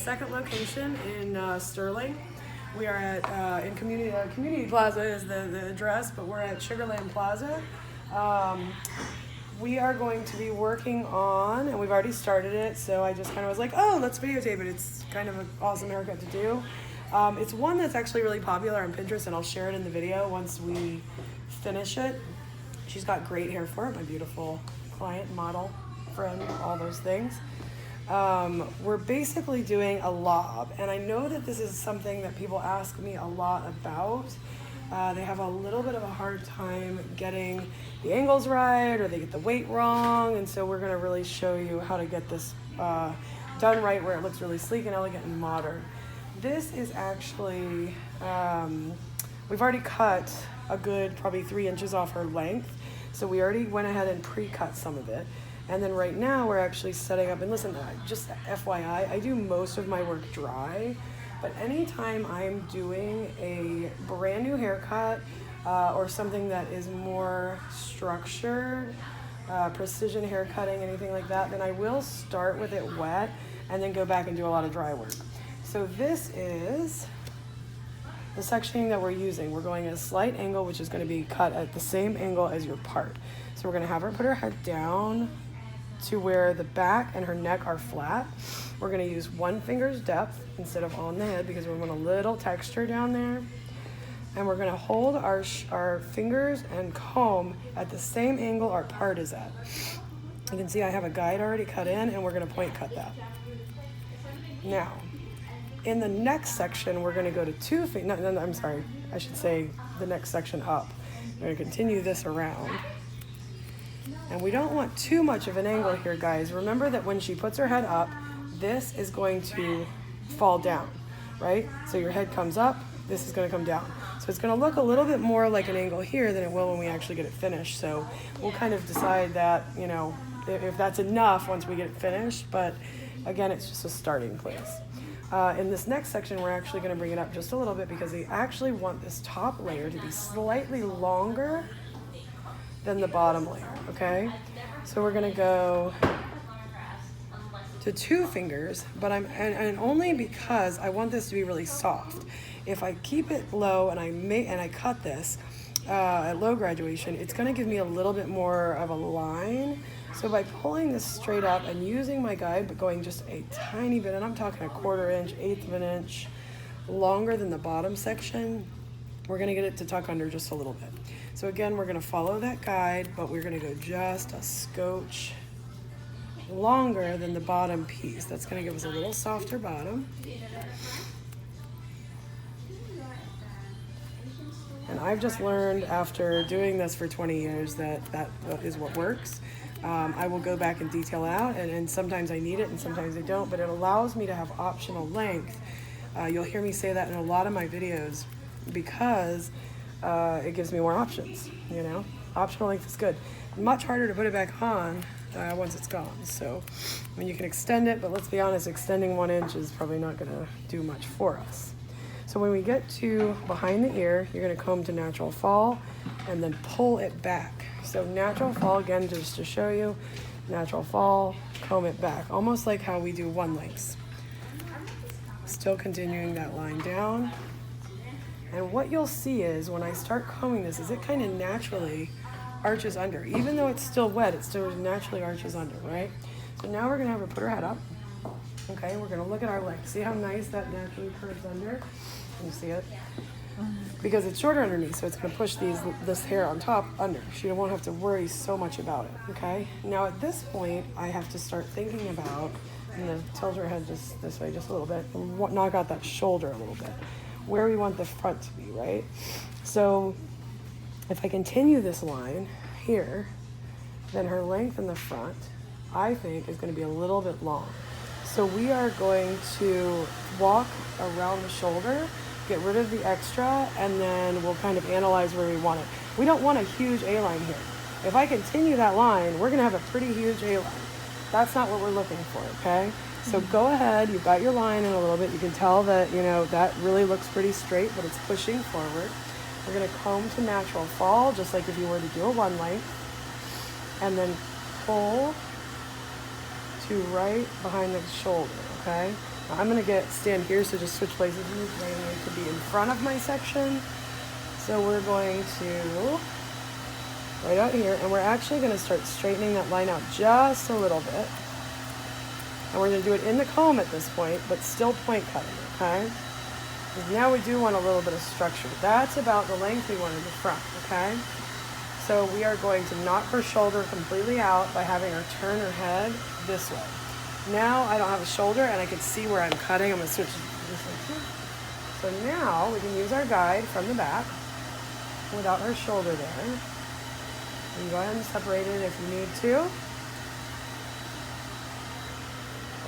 second location in Sterling. We are at in Community Plaza is the address, but we're at Sugarland Plaza. We are going to be working on, and we've already started it, so I just kind of was like, oh, let's videotape it. It's kind of an awesome haircut to do. It's one that's actually really popular on Pinterest, and I'll share it in the video once we finish it. She's got great hair for it, my beautiful client, model, friend, all those things. We're basically doing a lob, and I know that this is something that people ask me a lot about. They have a little bit of a hard time getting the angles right, or they get the weight wrong, and so we're going to really show you how to get this done right where it looks really sleek and elegant and modern. This is actually, we've already cut a good probably 3 inches off her length, so we already went ahead and pre-cut some of it. And then right now we're actually setting up, and listen, just FYI, I do most of my work dry, but anytime I'm doing a brand new haircut or something that is more structured, precision haircutting, anything like that, then I will start with it wet and then go back and do a lot of dry work. So this is the sectioning that we're using. We're going at a slight angle, which is going to be cut at the same angle as your part. So we're going to have her put her head down to where the back and her neck are flat. We're going to use 1 finger's depth instead of on the head because we want a little texture down there. And we're going to hold our fingers and comb at the same angle our part is at. You can see I have a guide already cut in, and we're going to point cut that. Now, in the next section, we're going to go to 2 fingers. No, I'm sorry. I should say the next section up. We're going to continue this around. And we don't want too much of an angle here, guys. Remember that when she puts her head up, this is going to fall down, right? So your head comes up, this is going to come down. So it's going to look a little bit more like an angle here than it will when we actually get it finished. So we'll kind of decide that, you know, if that's enough once we get it finished. But again, it's just a starting place. In this next section, we're actually going to bring it up just a little bit because we actually want this top layer to be slightly longer than the bottom layer, okay? So we're gonna go to 2 fingers, but and only because I want this to be really soft. If I keep it low and I cut this at low graduation, it's gonna give me a little bit more of a line. So by pulling this straight up and using my guide, but going just a tiny bit, and I'm talking 1/4 inch, 1/8 of an inch longer than the bottom section, we're gonna get it to tuck under just a little bit. So again, we're gonna follow that guide, but we're gonna go just a scotch longer than the bottom piece. That's gonna give us a little softer bottom. And I've just learned after doing this for 20 years that is what works. I will go back and detail out, and sometimes I need it and sometimes I don't, but it allows me to have optional length. You'll hear me say that in a lot of my videos because it gives me more options, you know? Optional length is good. Much harder to put it back on once it's gone. So, I mean, you can extend it, but let's be honest, extending 1 inch is probably not gonna do much for us. So when we get to behind the ear, you're gonna comb to natural fall and then pull it back. So natural fall, again, just to show you, natural fall, comb it back, almost like how we do 1 lengths. Still continuing that line down. And what you'll see is when I start combing this is it kind of naturally arches under. Even though it's still wet, it still naturally arches under, right? So now we're gonna have her put her head up. Okay, we're gonna look at our leg. See how nice that naturally curves under? Can you see it? Because it's shorter underneath, so it's gonna push this hair on top under. She won't have to worry so much about it, okay? Now at this point, I have to start thinking about, I'm gonna tilt her head just this way, just a little bit, and knock out that shoulder a little bit, where we want the front to be, right? So if I continue this line here, then her length in the front, I think, is going to be a little bit long. So we are going to walk around the shoulder, get rid of the extra, and then we'll kind of analyze where we want it. We don't want a huge A-line here. If I continue that line, we're going to have a pretty huge A-line. That's not what we're looking for, okay? So go ahead, you've got your line in a little bit. You can tell that, you know, that really looks pretty straight, but it's pushing forward. We're gonna comb to natural fall, just like if you were to do a 1 length, and then pull to right behind the shoulder, okay? I'm gonna stand here, so just switch places with me because I need to be in front of my section. So we're going to right out here, and we're actually gonna start straightening that line out just a little bit. And we're gonna do it in the comb at this point, but still point cutting, okay? Because now we do want a little bit of structure. That's about the length we want in the front, okay? So we are going to knock her shoulder completely out by having her turn her head this way. Now I don't have a shoulder and I can see where I'm cutting. I'm gonna switch this way too. So now we can use our guide from the back without her shoulder there. You can go ahead and separate it if you need to.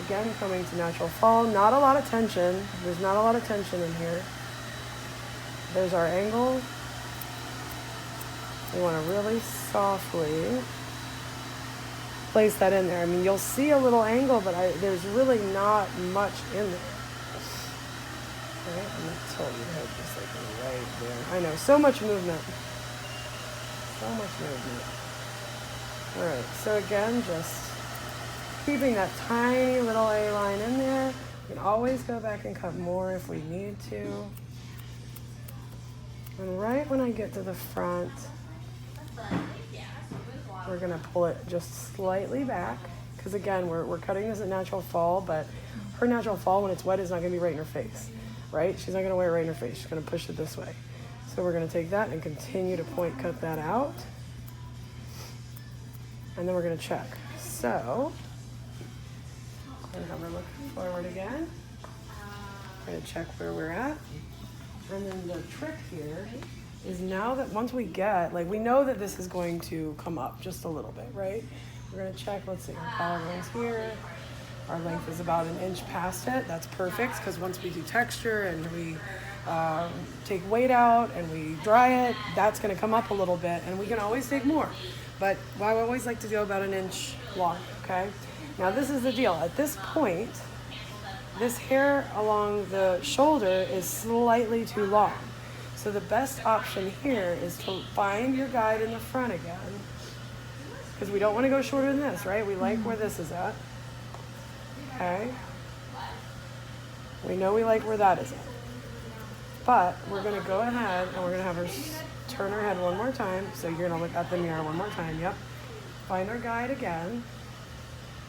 Again, coming to natural fall. Not a lot of tension. There's not a lot of tension in here. There's our angle. We want to really softly place that in there. I mean, you'll see a little angle, but there's really not much in there. Okay, I'm going to tilt your head just like right there. I know, so much movement. So much movement. All right, so again, just keeping that tiny little A-line in there. We can always go back and cut more if we need to. And right when I get to the front, we're gonna pull it just slightly back. Because again, we're cutting this at natural fall, but her natural fall when it's wet is not gonna be right in her face, right? She's not gonna wear it right in her face. She's gonna push it this way. So we're gonna take that and continue to point cut that out. And then we're gonna check. So, and have her look forward again. We're gonna check where we're at. And then the trick here is now that once we get, like we know that this is going to come up just a little bit, right? We're gonna check, let's see, our collarbone's here. Our length is about an inch past it. That's perfect, because once we do texture and we take weight out and we dry it, that's gonna come up a little bit, and we can always take more. But I always like to go about an inch long, okay? Now this is the deal. At this point, this hair along the shoulder is slightly too long. So the best option here is to find your guide in the front again, because we don't want to go shorter than this, right? We like where this is at. Okay? We know we like where that is at. But we're going to go ahead and we're going to have her turn her head one more time. So you're going to look at the mirror one more time. Yep. Find our guide again.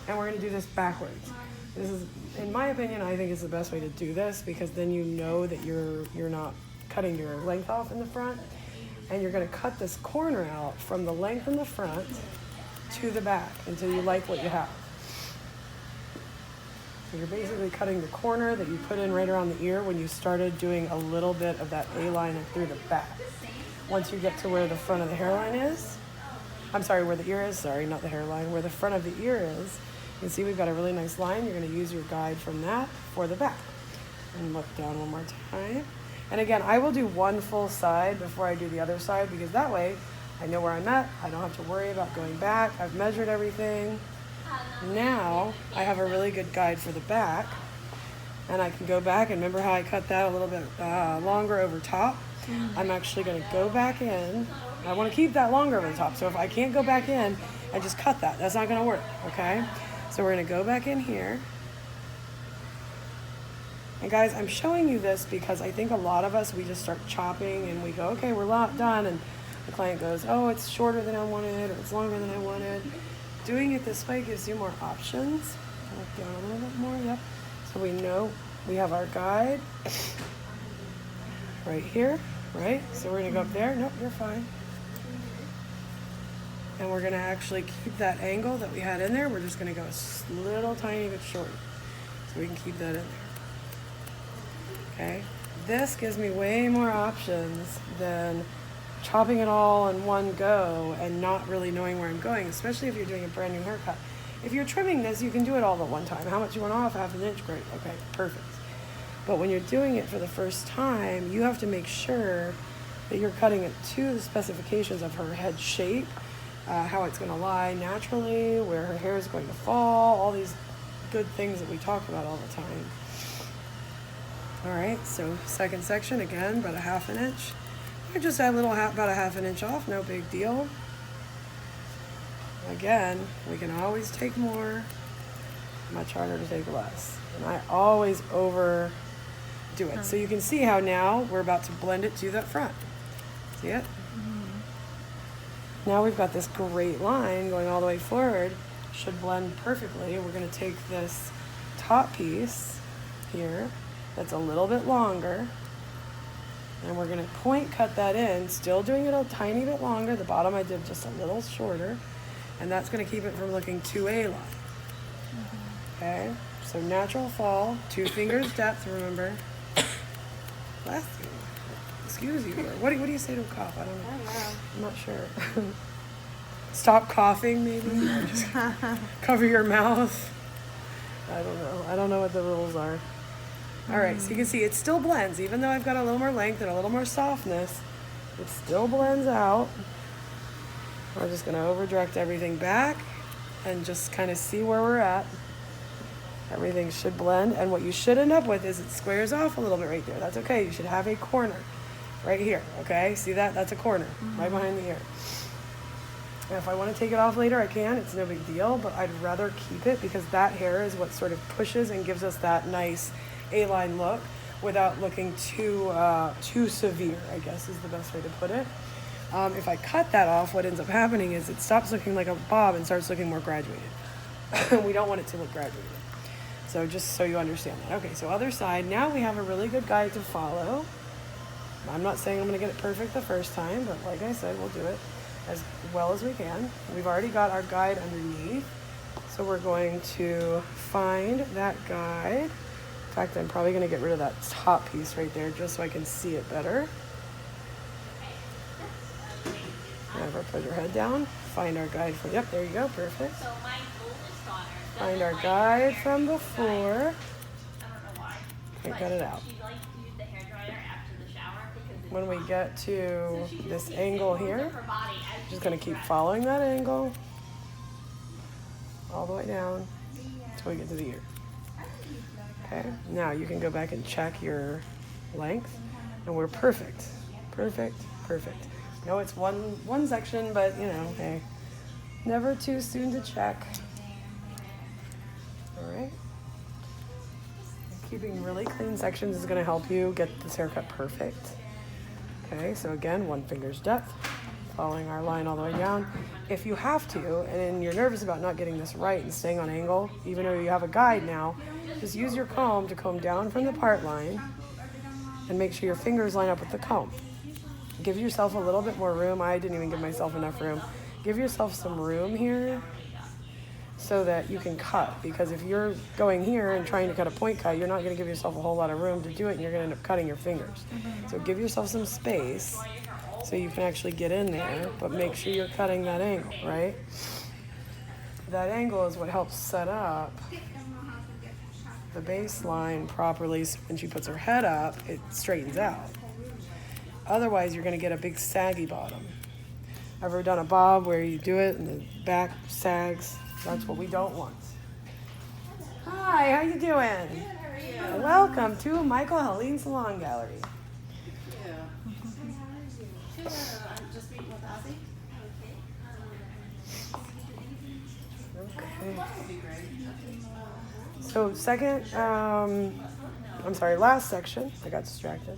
And we're going to do this backwards. This is, in my opinion, I think it's the best way to do this, because then you know that you're not cutting your length off in the front. And you're going to cut this corner out from the length in the front to the back until you like what you have. So you're basically cutting the corner that you put in right around the ear when you started doing a little bit of that A-line through the back. Once you get to where the front of the hairline is, I'm sorry, where the ear is, sorry, not the hairline, where the front of the ear is, you can see we've got a really nice line. You're going to use your guide from that for the back. And look down one more time. And again, I will do one full side before I do the other side, because that way I know where I'm at. I don't have to worry about going back. I've measured everything. Now I have a really good guide for the back, and I can go back and remember how I cut that a little bit longer over top. I'm actually going to go back in. I want to keep that longer over the top, so if I can't go back in and just cut that, that's not going to work, okay? So we're going to go back in here. And guys, I'm showing you this because I think a lot of us, we just start chopping and we go, okay, we're done, and the client goes, oh, it's shorter than I wanted, or it's longer than I wanted. Doing it this way gives you more options. Look down a little bit more, yep. So we know we have our guide right here, right? So we're gonna go up there, nope, you're fine. And we're gonna actually keep that angle that we had in there. We're just gonna go a little tiny bit short. So we can keep that in there. Okay, this gives me way more options than chopping it all in one go and not really knowing where I'm going, especially if you're doing a brand new haircut. If you're trimming this, you can do it all at one time. How much you want off? Half an inch? Great. Okay, perfect. But when you're doing it for the first time, you have to make sure that you're cutting it to the specifications of her head shape, how it's going to lie naturally, where her hair is going to fall, all these good things that we talk about all the time. All right, so second section, again, about a half an inch. I just add about a half an inch off, no big deal. Again, we can always take more. much harder to take less. And I always overdo it. So you can see how now we're about to blend it to that front. See it? Now we've got this great line going all the way forward. Should blend perfectly. We're going to take this top piece here that's a little bit longer, and we're going to point cut that in, still doing it a tiny bit longer. The bottom I did just a little shorter, and that's going to keep it from looking too A-line. Okay, so natural fall, 2 fingers depth, remember. Bless you. Excuse you. What do you say to a cough? I don't know. I'm not sure. Stop coughing, maybe. Just cover your mouth. I don't know. I don't know what the rules are. All right, so you can see it still blends. Even though I've got a little more length and a little more softness, it still blends out. We're just going to over direct everything back and just kind of see where we're at. Everything should blend, and what you should end up with is it squares off a little bit right there. That's okay. You should have a corner right here, okay? See that? That's a corner right behind the ear. And if I want to take it off later, I can. It's no big deal, but I'd rather keep it because that hair is what sort of pushes and gives us that nice A-line look without looking too severe, I guess is the best way to put it. If I cut that off, what ends up happening is it stops looking like a bob and starts looking more graduated. We don't want it to look graduated. So just so you understand that. Okay, so other side. Now we have a really good guide to follow. I'm not saying I'm going to get it perfect the first time, but like I said, we'll do it as well as we can. We've already got our guide underneath. So we're going to find that guide. In fact, I'm probably going to get rid of that top piece right there just so I can see it better. Never put your head down. Find our guide from, yep, there you go, perfect. Find our guide from before. Okay, cut it out. When we get to this angle here, just going to keep following that angle all the way down until we get to the ear. Okay, now you can go back and check your length, and we're perfect. Perfect, perfect. No, it's one section, but you know, hey, never too soon to check. All right. Keeping really clean sections is going to help you get this haircut perfect. Okay, so again, 1 finger's depth, following our line all the way down. If you have to, and you're nervous about not getting this right and staying on angle, even though you have a guide now, just use your comb to comb down from the part line and make sure your fingers line up with the comb. Give yourself a little bit more room. I didn't even give myself enough room. Give yourself some room here so that you can cut, because if you're going here and trying to cut a point cut, you're not going to give yourself a whole lot of room to do it, and you're going to end up cutting your fingers. So give yourself some space so you can actually get in there, but make sure you're cutting that angle, right? That angle is what helps set up the baseline properly, so when she puts her head up, it straightens out. Otherwise, you're going to get a big saggy bottom. Ever done a bob where you do it and the back sags? That's what we don't want. Hi, how you doing? Good, how are you? Welcome to Michael Helene Salon Gallery. Just meeting with Ozzy. Okay. So last section, I got distracted.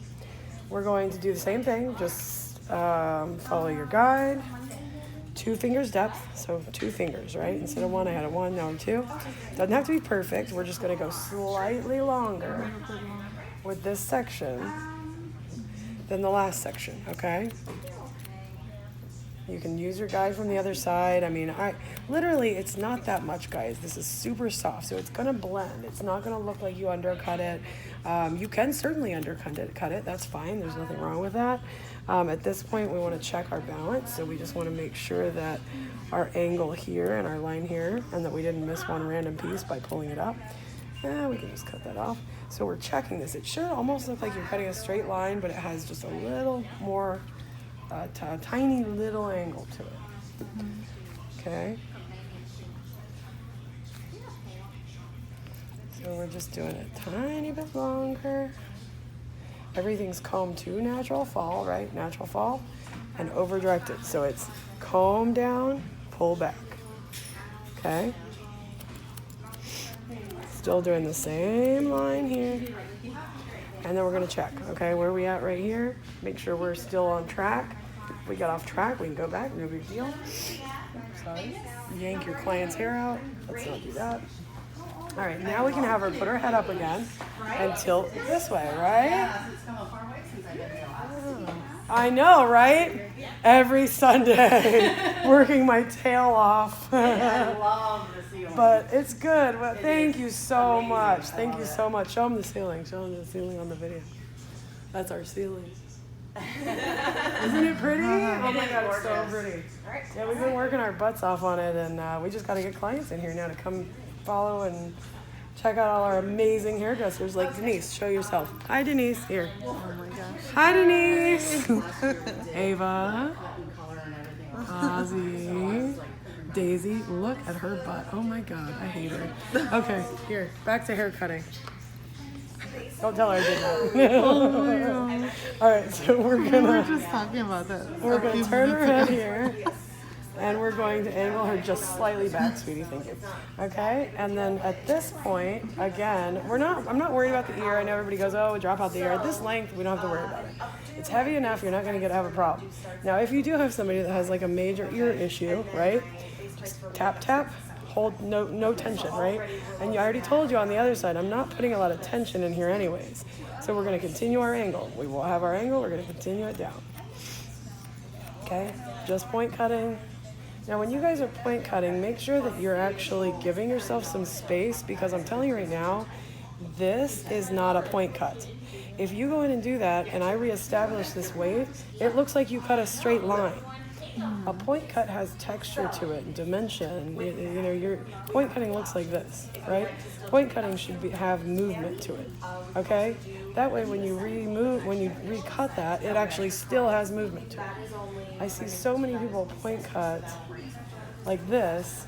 We're going to do the same thing, just follow your guide. 2 fingers depth, so 2 fingers, right? Instead of 1, I had a 1, now I'm 2. Doesn't have to be perfect. We're just going to go slightly longer with this section than the last section, okay? You can use your guide from the other side. I mean, literally, it's not that much, guys. This is super soft, so it's going to blend. It's not going to look like you undercut it. You can certainly undercut it. That's fine. There's nothing wrong with that. At this point, we want to check our balance, so we just want to make sure that our angle here and our line here, and that we didn't miss one random piece by pulling it up. We can just cut that off. So we're checking this. It should almost look like you're cutting a straight line, but it has just a little more, a tiny little angle to it. Okay. So we're just doing it a tiny bit longer. Everything's combed to natural fall, right? Natural fall, and over directed. So it's comb down, pull back. Okay. still doing the same line here. And then we're gonna check, okay, where are we at right here? Make sure we're still on track. If we got off track, we can go back, no big deal. Sorry. Yank your client's hair out. Let's not do that. All right, now we can have her put her head up again and tilt this way, right? I know, right? Every Sunday, working my tail off. I love the ceiling. But it's good. Well, thank you so much. Thank you so much. Show them the ceiling. Show them the ceiling on the video. That's our ceiling. Isn't it pretty? Oh my God, it's so pretty. Yeah, we've been working our butts off on it, and we just got to get clients in here now to come follow and check out all our amazing hairdressers like Denise. Show yourself. Hi, Denise. Here. Oh my gosh. Hi, Denise. Ava. Ozzy. Daisy. Look at her butt. Oh my God, I hate her. Okay, here. Back to hair cutting. Don't tell her I did that. Oh my God. All right, so we're We were gonna just talking about that. we're gonna turn her head here, and we're going to angle her just slightly back, sweetie. Thank you. Okay, and then at this point, again, I'm not worried about the ear. I know everybody goes, oh, drop out the ear. At this length, we don't have to worry about it. It's heavy enough. You're not going to have a problem. Now, if you do have somebody that has like a major ear issue, right? Just tap tap. Hold no tension, right? And I already told you on the other side, I'm not putting a lot of tension in here anyways. So we're going to continue our angle. We will have our angle. We're going to continue it down. Okay? Just point cutting. Now, when you guys are point cutting, make sure that you're actually giving yourself some space, because I'm telling you right now, this is not a point cut. If you go in and do that and I reestablish this weight, it looks like you cut a straight line. A point cut has texture to it and dimension. You know, your point cutting looks like this, right? Point cutting should have movement to it, okay? That way, when you recut that, it actually still has movement to it. I see so many people point cut like this,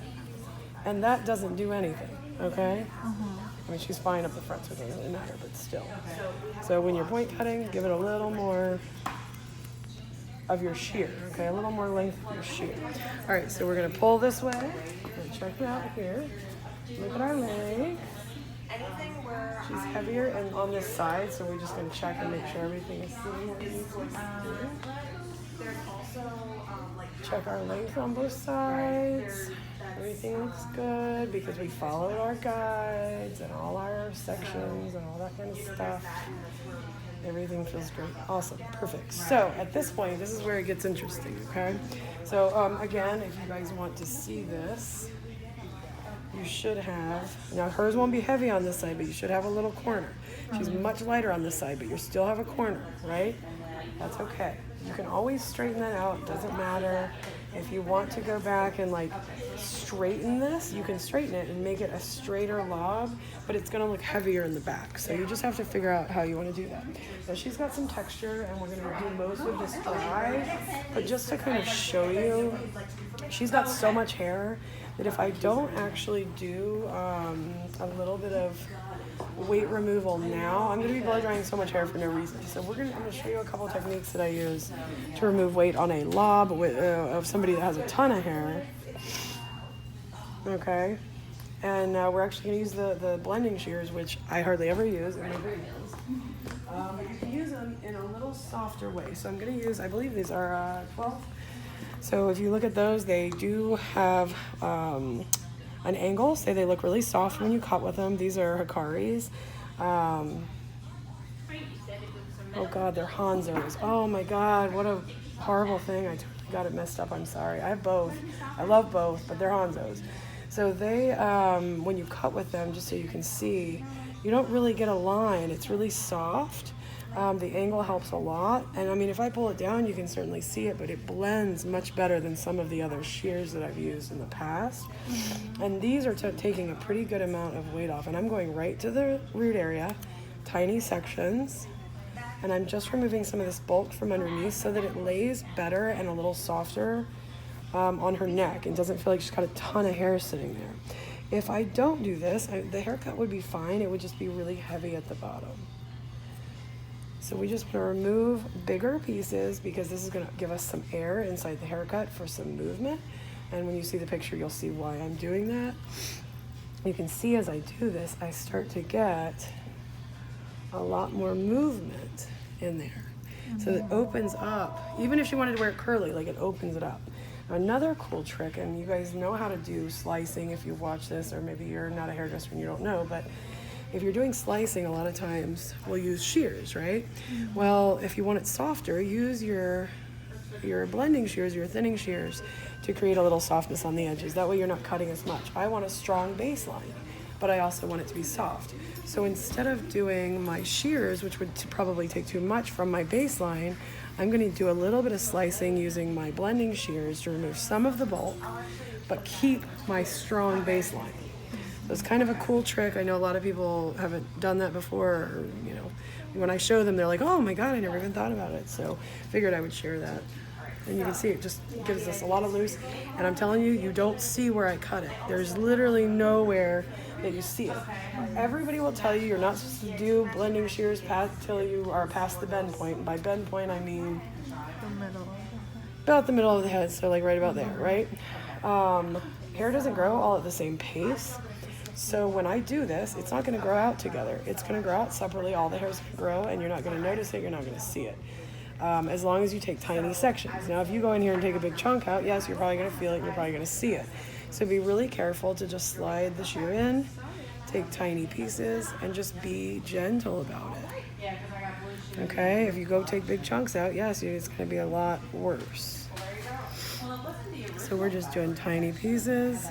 and that doesn't do anything, okay? I mean, she's fine up the front, so it doesn't really matter, but still. So when you're point cutting, give it a little more of your shear, okay? A little more length of your shear. All right, so we're gonna pull this way. And check it out here. Look at our leg. She's heavier and on this side, so we're just gonna check and make sure everything is sitting where it needs to be. Check our length on both sides. Everything looks good because we followed our guides and all our sections and all that kind of stuff. Everything feels great. Awesome. Perfect. So at this point, this is where it gets interesting, okay? So again, if you guys want to see this, you should have, now hers won't be heavy on this side, but you should have a little corner. She's much lighter on this side, but you still have a corner, right? That's okay. You can always straighten that out. It doesn't matter. If you want to go back and like straighten this, you can straighten it and make it a straighter lob, but it's going to look heavier in the back. So you just have to figure out how you want to do that. Now she's got some texture, and we're going to do most of this dry, but just to kind of show you, she's got so much hair that if I don't actually do a little bit of weight removal now, I'm going to be blow drying so much hair for no reason. So I'm going to show you a couple techniques that I use to remove weight on a lob of somebody that has a ton of hair. Okay, and we're actually going to use the blending shears, which I hardly ever use in my videos. But you can use them in a little softer way. So I'm going to use, I believe these are 12. So if you look at those, they do have an angle. Say they look really soft when you cut with them. These are Hikaris. Oh God, they're Hanzos. Oh my God, what a horrible thing. I totally got it messed up. I'm sorry. I have both. I love both, but they're Hanzos. So they, when you cut with them, just so you can see, you don't really get a line. It's really soft. The angle helps a lot. And I mean, if I pull it down, you can certainly see it, but it blends much better than some of the other shears that I've used in the past. And these are taking a pretty good amount of weight off. And I'm going right to the root area, tiny sections. And I'm just removing some of this bulk from underneath so that it lays better and a little softer on her neck and doesn't feel like she's got a ton of hair sitting there. If I don't do this, the haircut would be fine. It would just be really heavy at the bottom. So we just want to remove bigger pieces because this is going to give us some air inside the haircut for some movement. And when you see the picture, you'll see why I'm doing that. you can see as I do this, I start to get a lot more movement in there. So it opens up, even if she wanted to wear it curly, like it opens it up. Another cool trick, and you guys know how to do slicing if you've watched this, or maybe you're not a hairdresser and you don't know, but if you're doing slicing, a lot of times we'll use shears, right? Well, if you want it softer, use your blending shears, your thinning shears, to create a little softness on the edges. That way you're not cutting as much. I want a strong baseline, but I also want it to be soft. So instead of doing my shears, which would probably take too much from my baseline, I'm going to do a little bit of slicing using my blending shears to remove some of the bulk, but keep my strong baseline. So it's kind of a cool trick. I know a lot of people haven't done that before, or, you know, when I show them, they're like, oh my God, I never even thought about it. So figured I would share that. And you can see it just gives us a lot of loose. And I'm telling you, you don't see where I cut it. There's literally nowhere that you see it. Everybody will tell you you're not supposed to do blending shears till you are past the bend point. And by bend point, I mean The middle. about the middle of the head, so like right about there, right? Hair doesn't grow all at the same pace. So when I do this, it's not going to grow out together. It's going to grow out separately. All the hair's going to grow, and you're not going to notice it. You're not going to see it. As long as you take tiny sections. Now, if you go in here and take a big chunk out, yes, you're probably going to feel it. You're probably going to see it. So be really careful to just slide the shear in, take tiny pieces, and just be gentle about it. Okay? If you go take big chunks out, yes, it's going to be a lot worse. So we're just doing tiny pieces.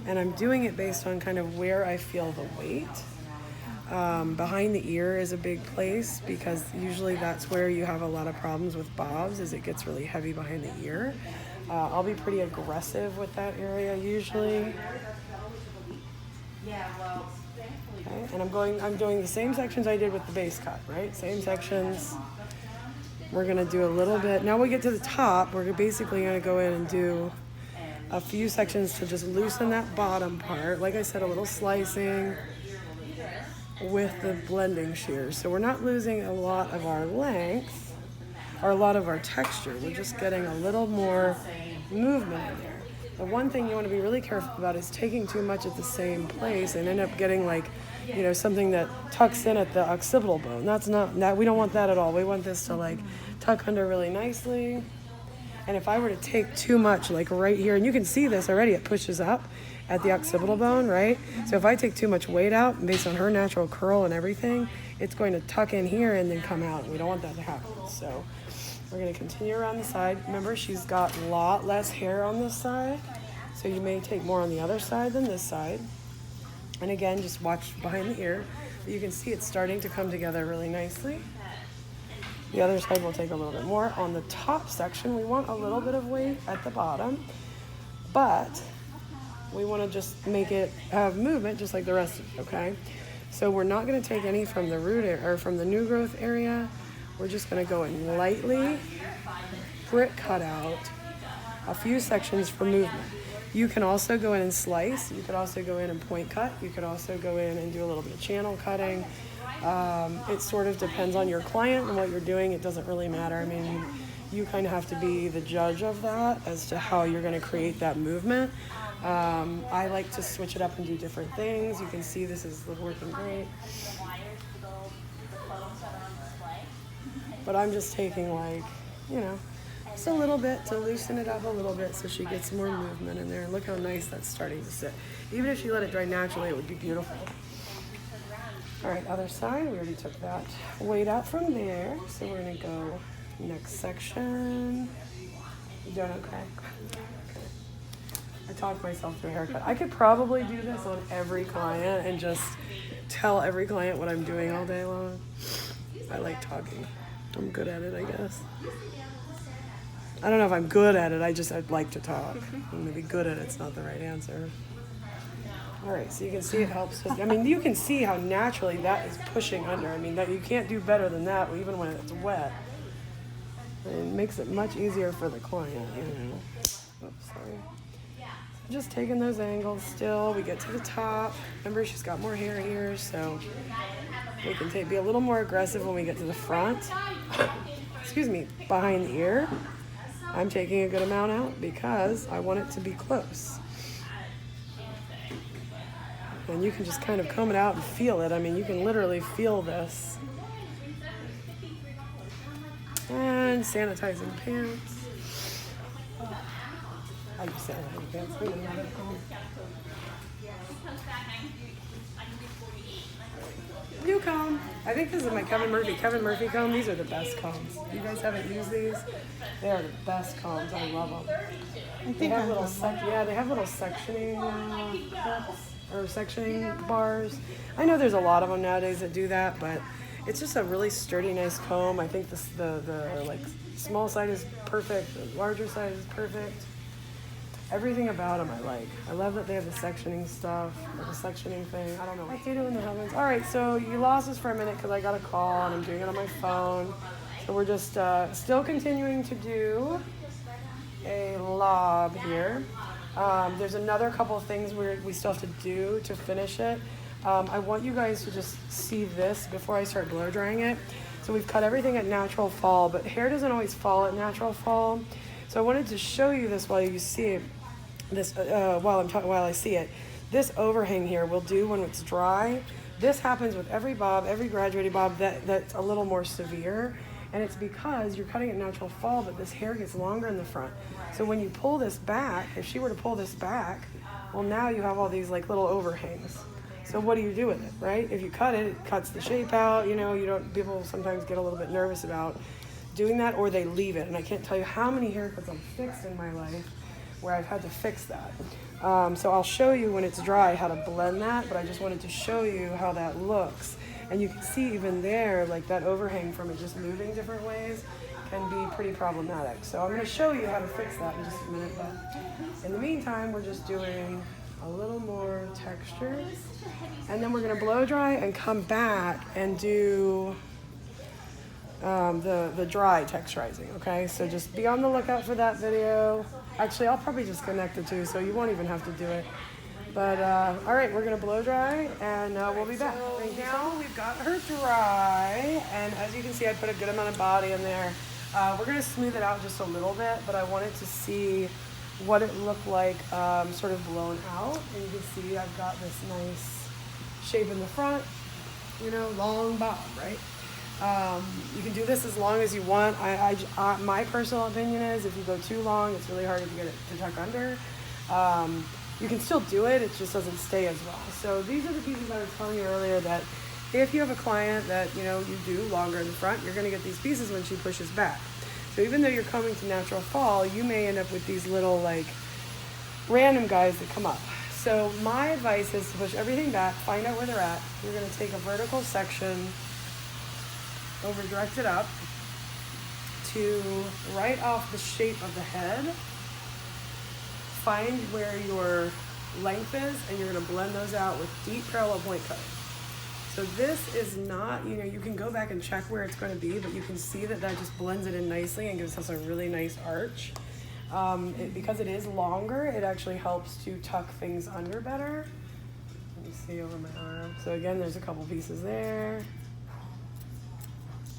And I'm doing it based on kind of where I feel the weight. Behind the ear is a big place because usually that's where you have a lot of problems with bobs, is it gets really heavy behind the ear. I'll be pretty aggressive with that area usually. Okay, and I'm doing the same sections I did with the base cut, right? Same sections. We're gonna do a little bit. Now we get to the top, we're basically gonna go in and do a few sections to just loosen that bottom part. Like I said, a little slicing with the blending shears. So we're not losing a lot of our length or a lot of our texture. We're just getting a little more movement in there. The one thing you want to be really careful about is taking too much at the same place and end up getting like, you know, something that tucks in at the occipital bone. We don't want that at all. We want this to like tuck under really nicely. And if I were to take too much, like right here, and you can see this already, it pushes up at the occipital bone, right? So if I take too much weight out, based on her natural curl and everything, it's going to tuck in here and then come out. We don't want that to happen. So we're gonna continue around the side. Remember, she's got a lot less hair on this side, so you may take more on the other side than this side. And again, just watch behind the ear. But you can see it's starting to come together really nicely. The other side will take a little bit more. On the top section, we want a little bit of weight at the bottom, but we want to just make it have movement just like the rest of it, okay? So we're not going to take any from the root or from the new growth area. We're just going to go in lightly, brick cut out a few sections for movement. You can also go in and slice. You could also go in and point cut. You could also go in and do a little bit of channel cutting. It sort of depends on your client and what you're doing. It doesn't really matter. I mean, you kind of have to be the judge of that as to how you're going to create that movement. I like to switch it up and do different things. You can see this is working great. But I'm just taking like, you know, just a little bit to loosen it up a little bit so she gets more movement in there. And look how nice that's starting to sit. Even if she let it dry naturally, it would be beautiful. All right, other side, we already took that weight out from there. So we're gonna go next section. You doing okay? Okay. I talked myself through a haircut. I could probably do this on every client and just tell every client what I'm doing all day long. I like talking. I'm good at it, I guess. I don't know if I'm good at it, I'd like to talk. Maybe good at it's not the right answer. All right, so you can see it helps. I mean, you can see how naturally that is pushing under. I mean, that you can't do better than that, even when it's wet. It makes it much easier for the client, you know. Oops, sorry. Just taking those angles still. We get to the top. Remember, she's got more hair here, so we can be a little more aggressive when we get to the front. Excuse me, behind the ear. I'm taking a good amount out because I want it to be close. And you can just kind of comb it out and feel it. I mean, you can literally feel this. And sanitizing pants. I use sanitizing pants. We didn't have it at home. New comb. I think this is my Kevin Murphy comb. These are the best combs. You guys haven't used these? They are the best combs. I love them. They have little they have little sectioning cups or sectioning bars. I know there's a lot of them nowadays that do that, but it's just a really sturdy, nice comb. I think the like small side is perfect. The larger side is perfect. Everything about them I like. I love that they have the sectioning stuff, the sectioning thing. I don't know. I hate it when that happens. All right, so you lost us for a minute because I got a call and I'm doing it on my phone. So we're just still continuing to do a lob here. There's another couple of things we still have to do to finish it. I want you guys to just see this before I start blow drying it. So we've cut everything at natural fall, but hair doesn't always fall at natural fall. So I wanted to show you this while you see it. While I see it, this overhang here will do when it's dry. This happens with every bob, every graduated bob that's a little more severe, and it's because you're cutting at natural fall, but this hair gets longer in the front. So when you pull this back, if she were to pull this back, well, now you have all these like little overhangs. So what do you do with it, right? If you cut it, it cuts the shape out. You know, people sometimes get a little bit nervous about doing that, or they leave it. And I can't tell you how many haircuts I've fixed in my life where I've had to fix that. So I'll show you when it's dry how to blend that, but I just wanted to show you how that looks. And you can see even there, like that overhang from it just moving different ways can be pretty problematic. So I'm gonna show you how to fix that in just a minute, but in the meantime, we're just doing a little more texture. And then we're gonna blow dry and come back and do the dry texturizing, okay? So just be on the lookout for that video. Actually, I'll probably just connect the two, so you won't even have to do it. But, all right, we're gonna blow dry, and we'll be back. So now we've got her dry, and as you can see, I put a good amount of body in there. We're gonna smooth it out just a little bit, but I wanted to see what it looked like sort of blown out. And you can see I've got this nice shape in the front, you know, long bob, right? You can do this as long as you want. My personal opinion is if you go too long, it's really hard to get it to tuck under. You can still do it, it just doesn't stay as well. So these are the pieces I was telling you earlier that if you have a client that, you know, you do longer in the front, you're gonna get these pieces when she pushes back. So even though you're coming to natural fall, you may end up with these little like random guys that come up. So my advice is to push everything back, find out where they're at. You're gonna take a vertical section, over direct it up to right off the shape of the head. Find where your length is, and you're gonna blend those out with deep parallel point cutting. So this is not, you know, you can go back and check where it's gonna be, but you can see that that just blends it in nicely and gives us a really nice arch. Because it is longer, it actually helps to tuck things under better. Let me see over my arm. So again, there's a couple pieces there.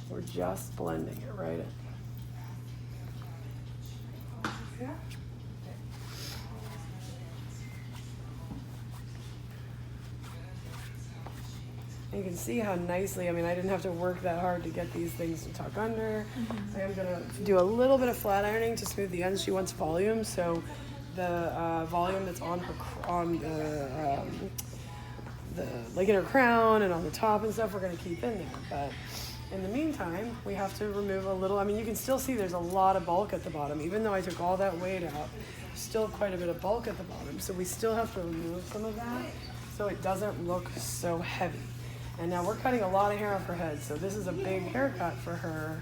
We're just blending it right in. Yeah. You can see how nicely, I mean, I didn't have to work that hard to get these things to tuck under. I am gonna do a little bit of flat ironing to smooth the ends. She wants volume, so the volume that's on her, like in her crown and on the top and stuff, we're gonna keep in there. But in the meantime, we have to remove a little, I mean, you can still see there's a lot of bulk at the bottom. Even though I took all that weight out, there's still quite a bit of bulk at the bottom. So we still have to remove some of that so it doesn't look so heavy. And now we're cutting a lot of hair off her head, so this is a big haircut for her.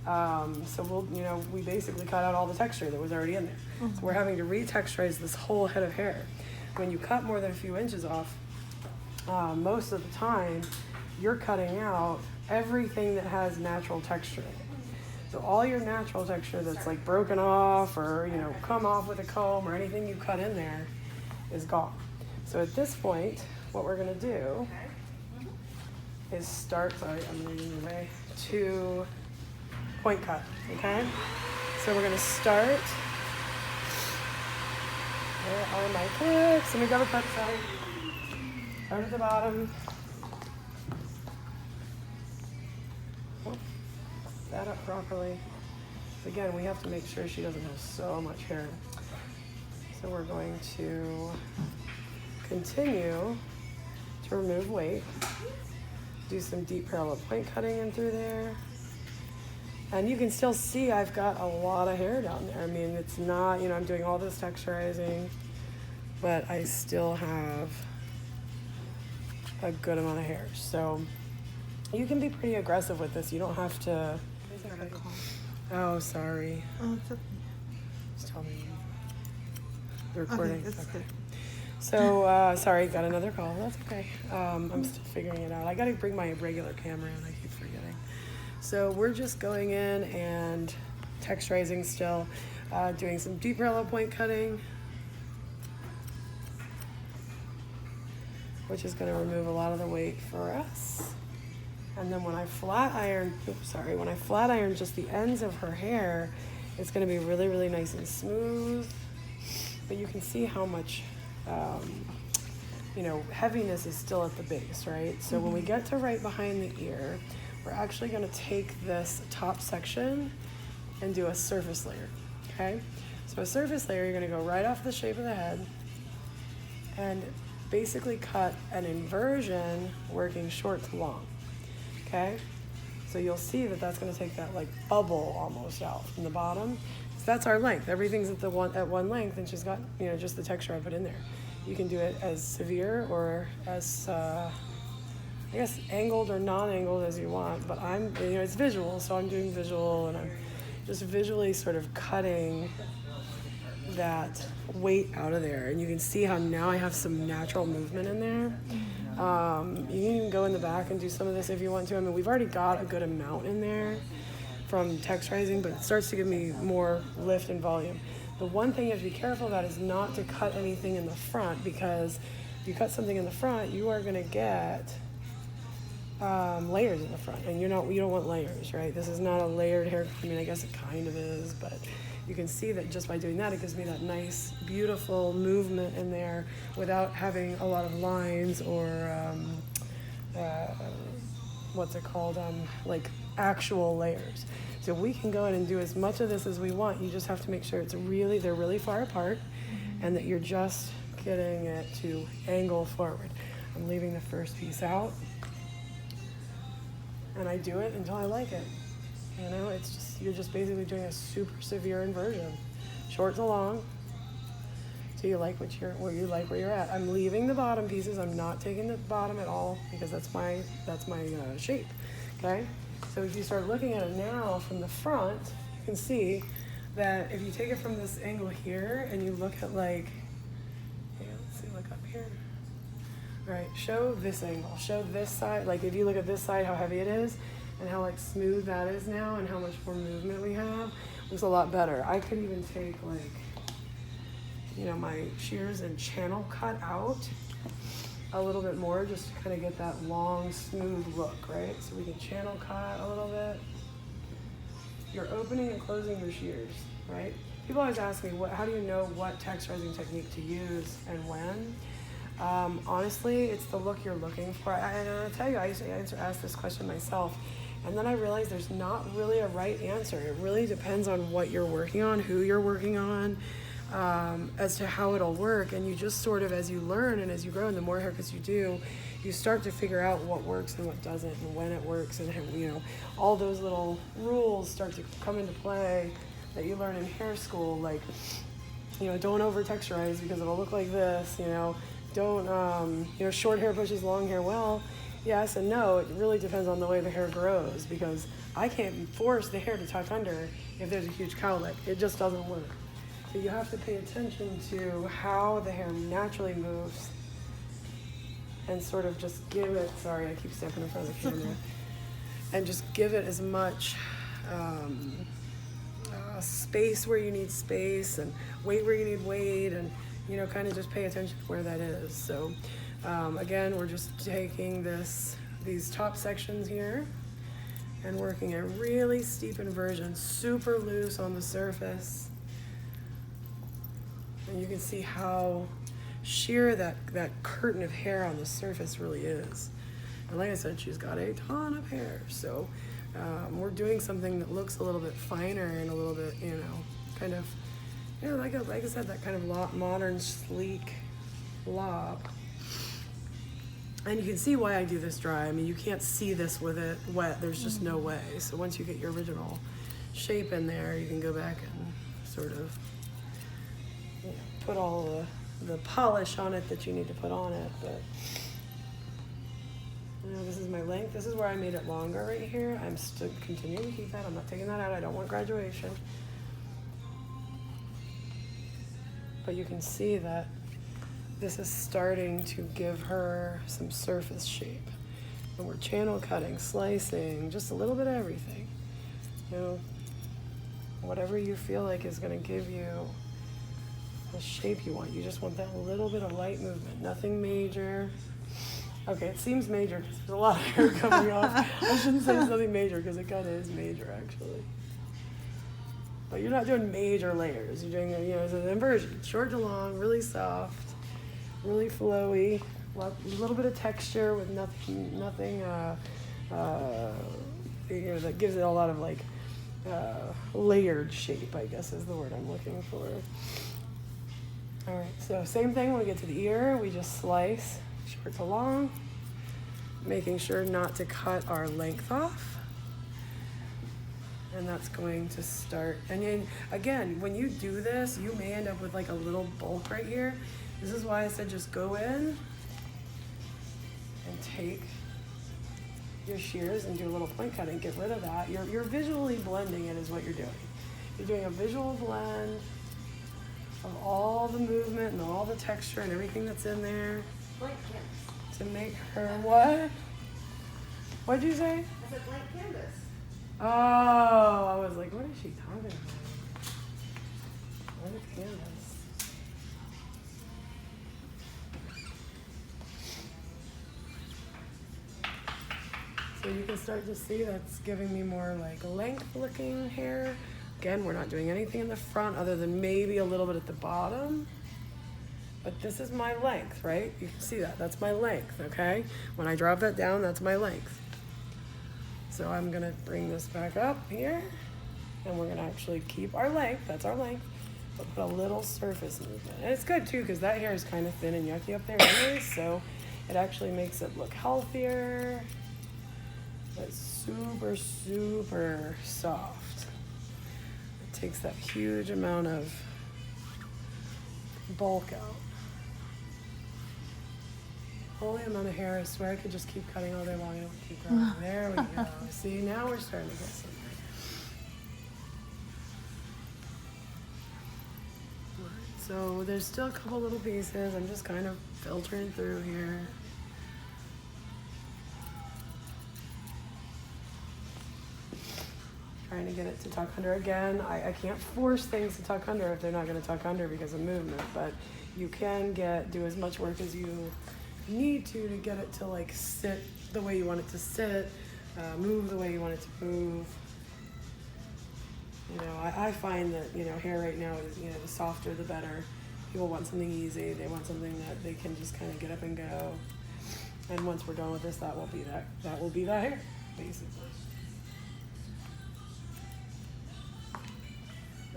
So we'll, you know, we basically cut out all the texture that was already in there. So we're having to re-texturize this whole head of hair. When you cut more than a few inches off, most of the time, you're cutting out everything that has natural texture in it. So all your natural texture that's like broken off or, you know, come off with a comb or anything you cut in there is gone. So at this point, what we're gonna do is start, sorry, I'm moving your way, to point cut, okay? So we're gonna start, where are my clips? Let me grab a cut, sorry. Start at the bottom. Oh, that up properly. Again, we have to make sure she doesn't have so much hair. So we're going to continue to remove weight. Do some deep parallel point cutting in through there. And you can still see I've got a lot of hair down there. I mean, it's not, you know, I'm doing all this texturizing, but I still have a good amount of hair. So you can be pretty aggressive with this. You don't have to. Oh, sorry. Oh, it's okay. Just tell me the recording. Okay, it's good. So, sorry, got another call. That's okay. I'm still figuring it out. I got to bring my regular camera in. I keep forgetting. So we're just going in and texturizing still, doing some deep parallel point cutting, which is going to remove a lot of the weight for us. And then when I flat iron, when I flat iron just the ends of her hair, it's going to be really, really nice and smooth. But you can see how much, heaviness is still at the base, right? So when we get to right behind the ear, we're actually going to take this top section and do a surface layer, okay? So a surface layer, you're going to go right off the shape of the head and basically cut an inversion working short to long, okay? So you'll see that that's going to take that like bubble almost out from the bottom. So that's our length. Everything's at one length, and she's got, you know, just the texture I put in there. You can do it as severe or as I guess angled or non-angled as you want, but it's visual, so I'm doing visual, and I'm just visually sort of cutting that weight out of there. And you can see how now I have some natural movement in there. You can even go in the back and do some of this if you want to. I mean, we've already got a good amount in there from texturizing, but it starts to give me more lift and volume. The one thing you have to be careful about is not to cut anything in the front, because if you cut something in the front, you are going to get layers in the front, and you don't want layers, right? This is not a layered hair. I mean, I guess it kind of is, but you can see that just by doing that, it gives me that nice, beautiful movement in there without having a lot of lines or what's it called? Like actual layers. So we can go in and do as much of this as we want. You just have to make sure they're really far apart, and that you're just getting it to angle forward. I'm leaving the first piece out, and I do it until I like it. You know, you're just basically doing a super severe inversion, short to long, so you like where you're at. I'm leaving the bottom pieces. I'm not taking the bottom at all, because that's my shape. Okay, so if you start looking at it now from the front, you can see that if you take it from this angle here and you look at let's see, look up here. All right, show this angle, show this side. Like if you look at this side, how heavy it is, and how like smooth that is now, and how much more movement we have, looks a lot better. I could even take my shears and channel cut out a little bit more, just to kind of get that long, smooth look, right? So we can channel cut a little bit. You're opening and closing your shears, right? People always ask me, how do you know what texturizing technique to use and when? Honestly, it's the look you're looking for. And I'll tell you, I used to ask this question myself, and then I realized there's not really a right answer. It really depends on what you're working on, who you're working on, as to how it'll work. And you just sort of, as you learn and as you grow, and the more haircuts you do, you start to figure out what works and what doesn't, and when it works, and all those little rules start to come into play that you learn in hair school, like don't over texturize because it'll look like this, don't short hair pushes long hair. Well, yes and no. It really depends on the way the hair grows, because I can't force the hair to tuck under if there's a huge cowlick. It just doesn't work. So you have to pay attention to how the hair naturally moves, and sort of just give it, sorry, I keep stepping in front of the camera, and just give it as much space where you need space, and weight where you need weight, and kind of just pay attention to where that is. So again, we're just taking these top sections here and working a really steep inversion, super loose on the surface. And you can see how sheer that curtain of hair on the surface really is. And like I said, she's got a ton of hair, so we're doing something that looks a little bit finer and a little bit, kind of, like I said, that kind of modern, sleek lob. And you can see why I do this dry. I mean, you can't see this with it wet. There's just no way. So once you get your original shape in there, you can go back and sort of put all the polish on it that you need to put on it. But this is my length. This is where I made it longer right here. I'm still continuing to keep that. I'm not taking that out. I don't want graduation. But you can see that this is starting to give her some surface shape. And we're channel cutting, slicing, just a little bit of everything. Whatever you feel like is going to give you the shape you want. You just want that little bit of light movement, nothing major. Okay, it seems major because there's a lot of hair coming off. I shouldn't say something major because it kind of is major actually. But you're not doing major layers. You're doing, it's an inversion, short to long, really soft, really flowy, a little bit of texture with nothing that gives it a lot of layered shape, I guess is the word I'm looking for. All right, so same thing when we get to the ear, we just slice short to long, making sure not to cut our length off. And that's going to start, and then again, when you do this, you may end up with like a little bulk right here. This is why I said just go in and take your shears and do a little point cutting, get rid of that. You're visually blending it is what you're doing. You're doing a visual blend of all the movement and all the texture and everything that's in there. Blank canvas. To make her what? What'd you say? I said blank canvas. Oh, I was like, what is she talking about? Blank canvas. So you can start to see that's giving me more like length looking hair. Again, we're not doing anything in the front other than maybe a little bit at the bottom. But this is my length, right? You can see that. That's my length, okay? When I drop that down, that's my length. So I'm gonna bring this back up here, and we're gonna actually keep our length, that's our length, but put a little surface movement. And it's good too, because that hair is kind of thin and yucky up there anyways, so it actually makes it look healthier. It's super, super soft. It takes that huge amount of bulk out. Holy amount of hair, I swear I could just keep cutting all day long and it would keep growing. There we go. See, now we're starting to get something. So there's still a couple little pieces. I'm just kind of filtering through here. Trying to get it to tuck under again. I can't force things to tuck under if they're not going to tuck under because of movement, but you can do as much work as you need to get it to like sit the way you want it to sit, move the way you want it to move. I find that, hair right now is, the softer the better. People want something easy. They want something that they can just kind of get up and go. And once we're done with this, that will be that hair, basically.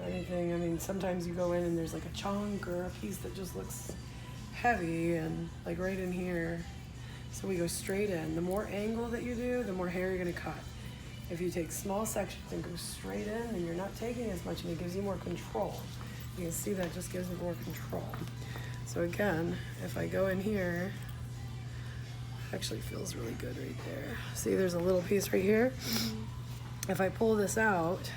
Anything, sometimes you go in and there's like a chunk or a piece that just looks heavy and like right in here. So we go straight in. The more angle that you do, the more hair you're gonna cut. If you take small sections and go straight in, then you're not taking as much and it gives you more control. You can see that just gives it more control. So again, if I go in here, it actually feels really good right there. See, there's a little piece right here. Mm-hmm. If I pull this out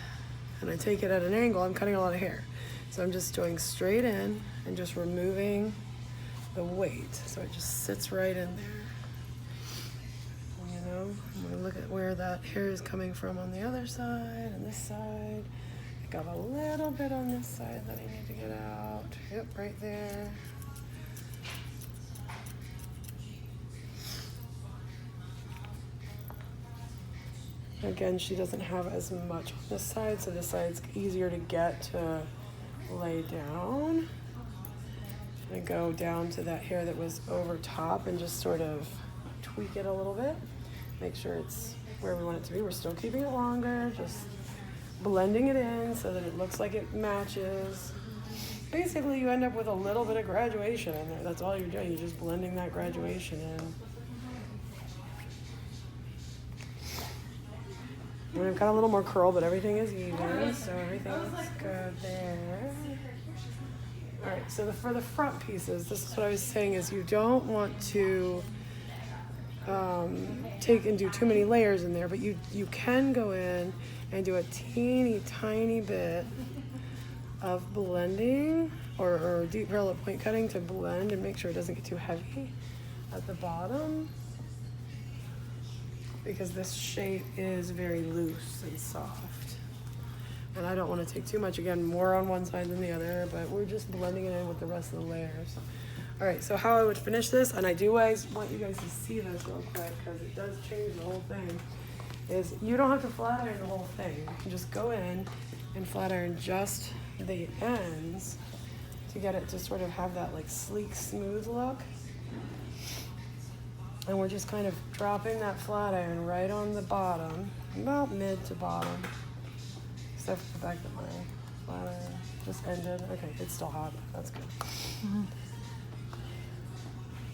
and I take it at an angle, I'm cutting a lot of hair. So I'm just going straight in and just removing the weight. So it just sits right in there. I'm gonna look at where that hair is coming from on the other side and this side. I got a little bit on this side that I need to get out. Yep, right there. Again, she doesn't have as much on this side, so this side's easier to get to lay down. And go down to that hair that was over top and just sort of tweak it a little bit. Make sure it's where we want it to be. We're still keeping it longer, just blending it in so that it looks like it matches. Basically, you end up with a little bit of graduation in there. That's all you're doing. You're just blending that graduation in. And we've got a little more curl, but everything is even, so everything's good there. All right, so for the front pieces, this is what I was saying is you don't want to take and do too many layers in there, but you can go in and do a teeny tiny bit of blending or deep parallel point cutting to blend and make sure it doesn't get too heavy at the bottom, because this shape is very loose and soft. And I don't want to take too much, again, more on one side than the other, but we're just blending it in with the rest of the layers. All right, so how I would finish this, and I do always want you guys to see this real quick because it does change the whole thing, is you don't have to flat iron the whole thing. You can just go in and flat iron just the ends to get it to sort of have that like sleek, smooth look. And we're just kind of dropping that flat iron right on the bottom, about mid to bottom. Except for the fact that my flat iron just ended. Okay, it's still hot. That's good. Mm-hmm.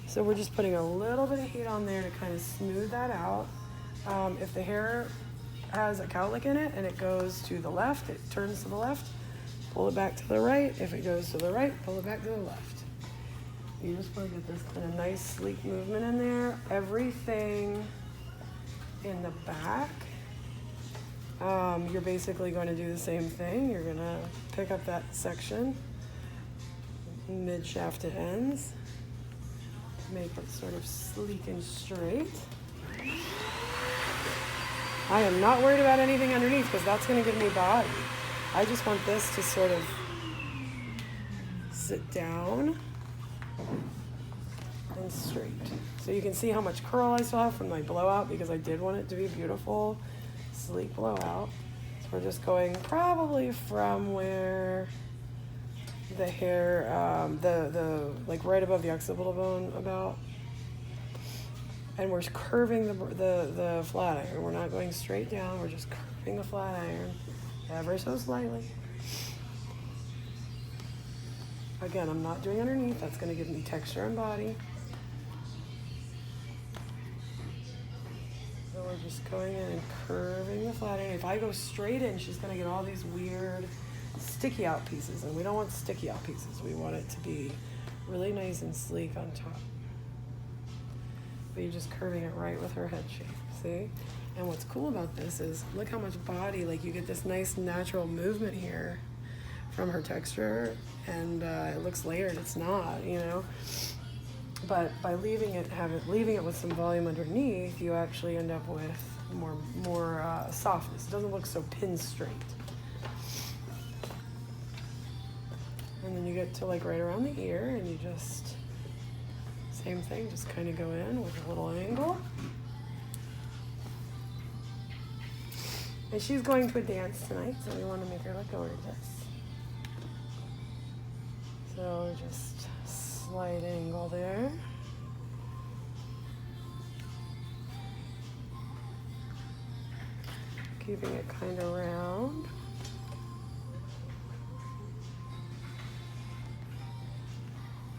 So we're just putting a little bit of heat on there to kind of smooth that out. If the hair has a cowlick in it and it goes to the left, it turns to the left, pull it back to the right. If it goes to the right, pull it back to the left. You just want to get this kind of nice sleek movement in there. Everything in the back, you're basically going to do the same thing. You're going to pick up that section, mid shaft to ends, make it sort of sleek and straight. I am not worried about anything underneath because that's going to give me body. I just want this to sort of sit down and straight. So you can see how much curl I still have from my blowout because I did want it to be beautiful, sleek blowout. So we're just going probably from where the hair, the like right above the occipital bone about, and we're curving the flat iron. We're not going straight down. We're just curving the flat iron ever so slightly. Again, I'm not doing underneath. That's going to give me texture and body. So we're just going in and curving the flat iron. If I go straight in, she's going to get all these weird sticky out pieces, and we don't want sticky out pieces. We want it to be really nice and sleek on top. But you're just curving it right with her head shape, see? And what's cool about this is look how much body, like you get this nice natural movement here from her texture, and it looks layered. It's not, you know. But by leaving it with some volume underneath, you actually end up with more softness. It doesn't look so pin straight. And then you get to like right around the ear, and you just same thing, just kind of go in with a little angle. And she's going to a dance tonight, so we want to make her look gorgeous. So just slight angle there. Keeping it kind of round.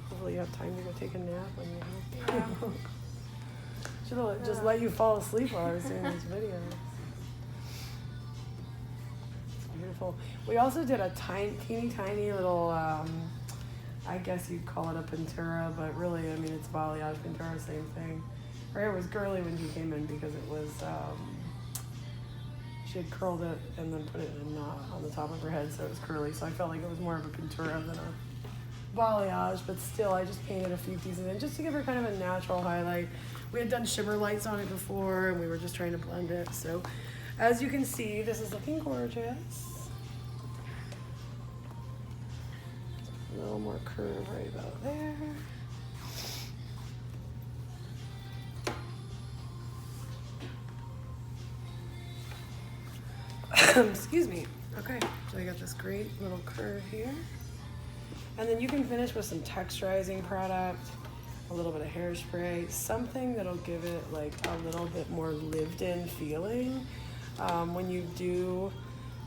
Hopefully you have time to go take a nap when you have. Should have just let you fall asleep while I was doing this video. It's beautiful. We also did a teeny tiny little, I guess you'd call it a pintura, but really, I mean, it's balayage pintura, same thing. Her hair was girly when she came in because it was, she had curled it and then put it in a knot on the top of her head, so it was curly. So I felt like it was more of a pintura than a balayage, but still, I just painted a few pieces in just to give her kind of a natural highlight. We had done shimmer lights on it before, and we were just trying to blend it. So as you can see, this is looking gorgeous. A little more curve right about there. Excuse me. Okay, so I got this great little curve here. And then you can finish with some texturizing product, a little bit of hairspray, something that'll give it like a little bit more lived in feeling. When you do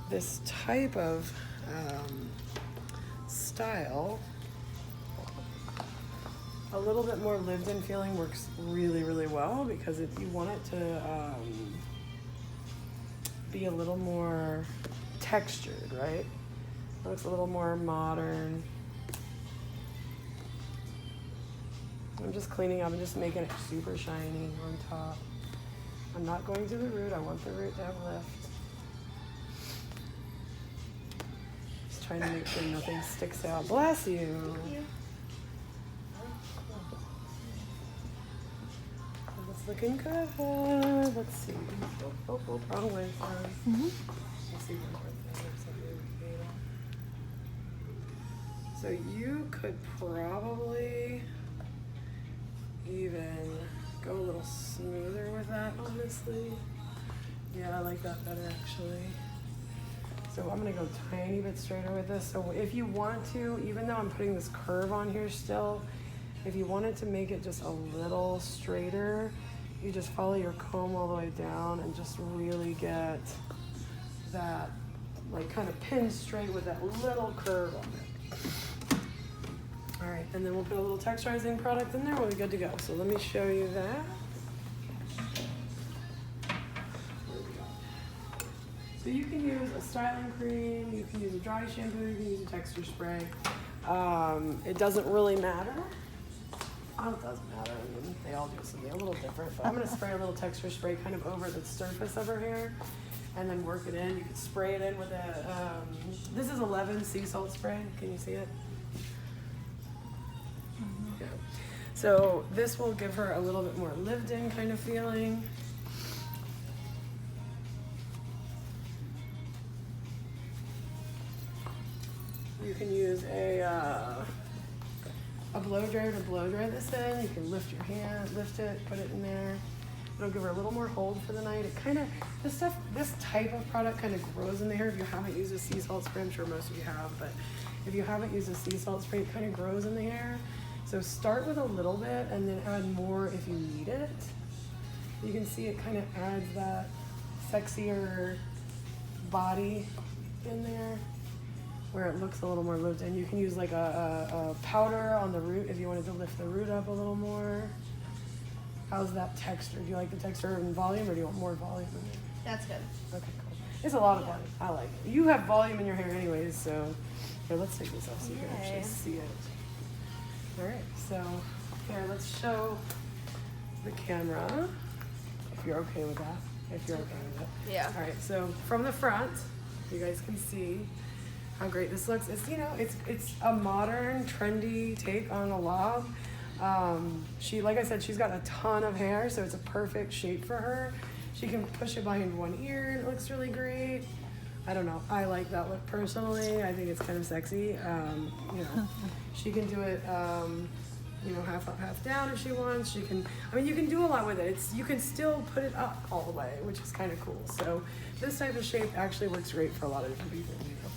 this type of style, a little bit more lived in feeling works really, really well, because if you want it to be a little more textured, right? It looks a little more modern. I'm just cleaning up and just making it super shiny on top. I'm not going to the root. I want the root to have lift. Just trying to make sure nothing sticks out. Bless you. Thank you. It's looking good. Let's see. Oh, wrong way. Sorry. Let's see. So you could probably even go a little smoother with that, honestly. Yeah, I like that better, actually. So I'm gonna go tiny bit straighter with this. So if you want to, even though I'm putting this curve on here still, if you wanted to make it just a little straighter, you just follow your comb all the way down and just really get that, like, kind of pin straight with that little curve on it. All right, and then we'll put a little texturizing product in there. We'll be good to go. So let me show you that. So you can use a styling cream, you can use a dry shampoo, you can use a texture spray. It doesn't really matter. Oh, it doesn't matter. I mean, they all do something a little different. But I'm going to spray a little texture spray kind of over the surface of her hair, and then work it in. You can spray it in with a, this is 11 sea salt spray. Can you see it? Yeah. So this will give her a little bit more lived in kind of feeling. You can use a blow dryer to blow dry this in. You can lift your hand, lift it, put it in there. It'll give her a little more hold for the night. It kind of, this type of product kind of grows in the hair. If you haven't used a sea salt spray, I'm sure most of you have, but if you haven't used a sea salt spray, it kind of grows in the hair. So start with a little bit and then add more if you need it. You can see it kind of adds that sexier body in there, where it looks a little more lived in. You can use like a powder on the root if you wanted to lift the root up a little more. How's that texture? Do you like the texture and volume, or do you want more volume in there? That's good. Okay, cool. It's a lot of volume. I like it. You have volume in your hair anyways, so here, let's take this off so you can actually Yay. see it. All right, so here, let's show the camera, if you're okay with that. If you're okay with it. Yeah. All right, so from the front, you guys can see how great this looks. It's, you know, it's a modern, trendy take on a lob. She, like I said, she's got a ton of hair, so it's a perfect shape for her. She can push it behind one ear, and it looks really great. I don't know. I like that look personally. I think it's kind of sexy. You know, she can do it, you know, half up, half down if she wants. She can, I mean, you can do a lot with it. You can still put it up all the way, which is kind of cool. So this type of shape actually works great for a lot of different people. You know.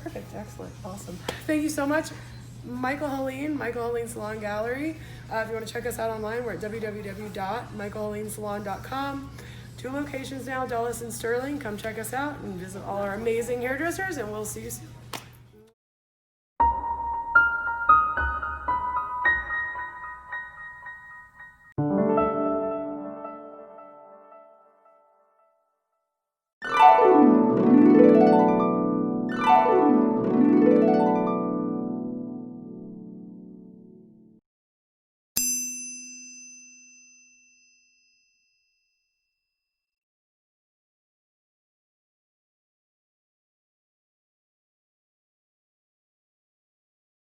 Perfect, excellent, awesome. Thank you so much. Michael Helene, Michael Helene Salon Gallery. If you want to check us out online, we're at www.michaelhelenesalon.com. 2 locations now, Dulles and Sterling. Come check us out and visit all our amazing hairdressers, and we'll see you soon.